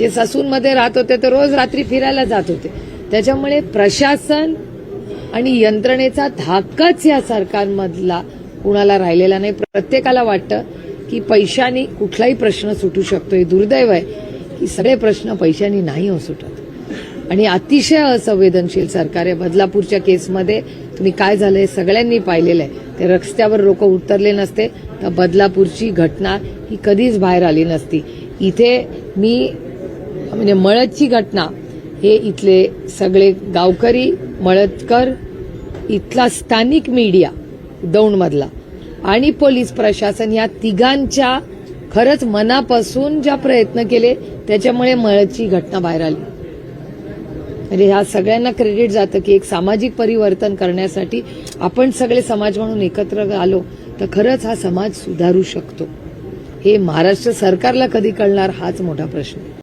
जे ससूनमध्ये राहत होते तर रोज रात्री फिरायला जात होते. त्याच्यामुळे प्रशासन आणि यंत्रणेचा धाकच या सरकारमधला कुणाला राहिलेला नाही. प्रत्येकाला वाटतं की पैशानी कुठलाही प्रश्न सुटू शकतो. हे दुर्दैव आहे की सगळे प्रश्न पैशानी नाही हो सुटत आणि अतिशय असंवेदनशील सरकार आहे. बदलापूरच्या केसमध्ये तुम्ही काय झालंय सगळ्यांनी पाहिलेलं आहे. ते रस्त्यावर लोक उतरले नसते तर बदलापूरची घटना ही कधीच बाहेर आली नसती. इथे मी म्हणजे मळदची घटना हे इथले सगळे गावकरी, मळदकर, इथला स्थानिक मीडिया दौंडमधला आणि पोलीस प्रशासन या तिघांच्या खरंच मनापासून ज्या प्रयत्न केले त्याच्यामुळे मळदची घटना बाहेर आली. म्हणजे ह्या सगळ्यांना क्रेडिट जातं की एक सामाजिक परिवर्तन करण्यासाठी आपण सगळे समाज म्हणून एकत्र आलो तर खरंच हा समाज सुधारू शकतो. हे महाराष्ट्र सरकारला कधी कळणार हाच मोठा प्रश्न आहे.